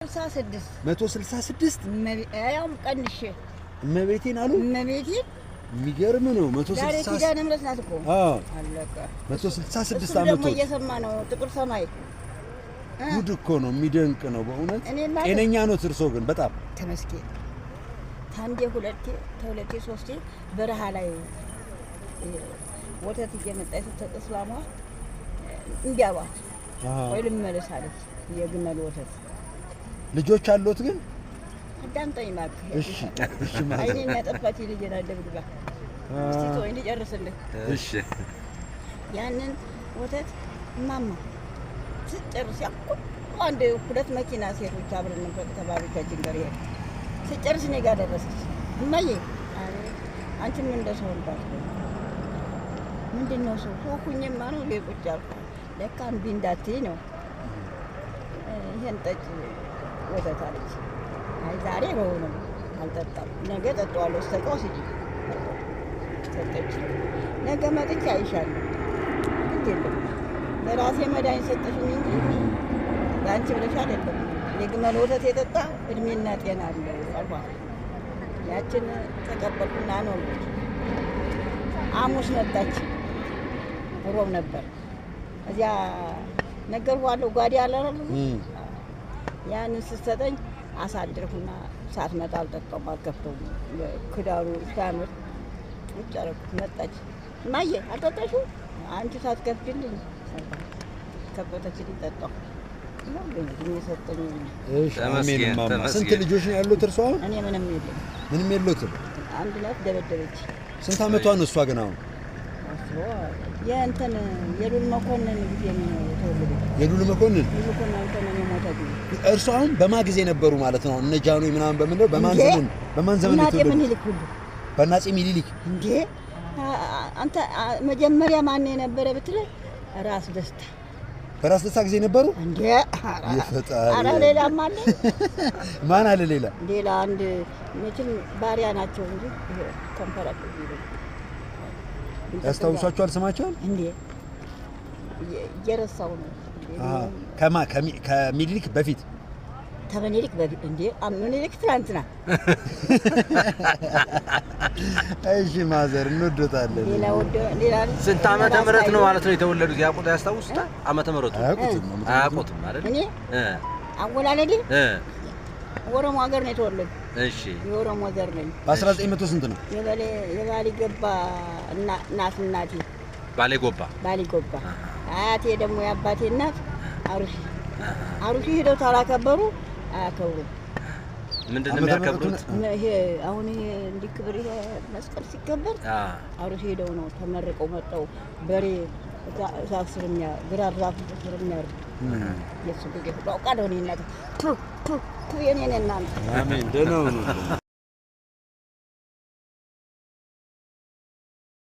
166 ያውም ቀንሽ እመቤቴን አሉ እመቤቴን የሚገርም ነው 166 ዳሬ ደምረስ ናት እኮ አለቀ 166 አመት ደግሞ እየሰማ ነው ጥቁር ሰማይ ጉድ እኮ ነው የሚደንቅ ነው በእውነት ጤነኛ ነው ትርሶ ግን በጣም ተመስገን ታንዴ ሁለቴ ሶስቴ በረሃ ላይ ወተት እየመጣች ተጥስላማ እንዲያባት ወይ ልመለሳለች የግመል ወተት ልጆች አሉት ግን አዳምጠኝ ማክ እሺ ማለት አይኔ የሚያጠፋት ልጅ ናደብግባ እስቲ ተወኝ ልጨርስልህ እሺ ያንን ወተት ማማ ስጨርስ ያቁም አንድ ሁለት መኪና ሴቶች አብረን ነበር ተባብቻችን ጋር ይሄ ስጨርስ እኔ ጋር ደረሰች እማዬ አንቺም እንደሰው ልባት ምንድነው ሰው ሆኩኝማ ነው ሌቁጭ አልኩ ለካ እምቢ እንዳትይ ነው ይሄን ጠጭ ወተት አለች አይ ዛሬ ነው አልጠጣም ነገ ጠጣዋለሁ ስተቀውስ ይጂ ሰጠች ነገ መጥቼ አይሻለሁ እንዴት ለራሴ መድኃኒት ሰጠሽኝ እንጂ ላንቺ ብለሽ አይደለም የግመል ወተት የጠጣ እድሜና ጤና አለው አልኳት ያችን ተቀበልኩና ነው ሐሙስ መጣች ሮብ ነበር እዚያ ነገርኳለሁ ጓዴ አላረም ያንን ስትሰጠኝ አሳድርኩና ሳትመጣ አልጠጣም አልከፍተው ክዳሩ ሲያምር ውጭ መጣች እማዬ አልጠጣሽው አንቺ ሳትከፍችልኝ ከፈተችልኝ ጠጣሁ ነው ግን የሰጠኝ እሺ አሜን ማማ ስንት ልጆች ነው ያሉት እርሷ እኔ ምንም የለውም አንድ ናት ደበደበች ስንት አመቷ ነው እሷ ግን አሁን የእንትን የሉል መኮንን ጊዜ ነው የተወለደው የሉል መኮንን የሞተው እርሱ አሁን በማን ጊዜ ነበሩ ማለት ነው እነ ጃንሆይ ምናምን በማን ዘመን የተወለዱ ምን ይልክ ሁሉ በአፄ ምኒልክ እንዴ አንተ መጀመሪያ ማን የነበረ ብትለኝ ራስ ደስታ በራስ ደስታ ጊዜ ነበሩ እንዴ ይፈጣሪ አረ ሌላ ማን አለ ሌላ አንድ መቼም ባሪያ ናቸው እንጂ ተንፈራቀቁ ያስታውሳቸዋል ስማቸውን እንዴ እየረሳው ነው ከምኒልክ በፊት ከምኒልክ በፊት እንዴ ምኒልክ ትላንትና እሺ ማዘር እንወደታለን ሌላ ስንት ዓመተ ምህረት ነው ማለት ነው የተወለዱት ያቁት ያስታውሱታል ዓመተ ምህረቱ አያውቁትም አይደል እኔ አወላለዴ ኦሮሞ ሀገር ነው የተወለዱ እሺ የኦሮሞ ዘር ነኝ በ1900 ስንት ነው የባሊ ገባ እናቴ ባሊ ጎባ አያቴ ደግሞ የአባቴ እናት አሩሲ ሄደው ታላከበሩ አያከብሩም ምንድነው የሚያከብሩት ይሄ አሁን ይሄ እንዲክብር ይሄ መስቀል ሲከበር አሩሲ ሄደው ነው ተመርቀው መጣው በሬ ዛፍ ስር ግራር ዛፍ ስር የሚያርዱ የሱ ግዴታ ታውቃለህ እኔ እናት የኔ እናት አሜን ደህና ነው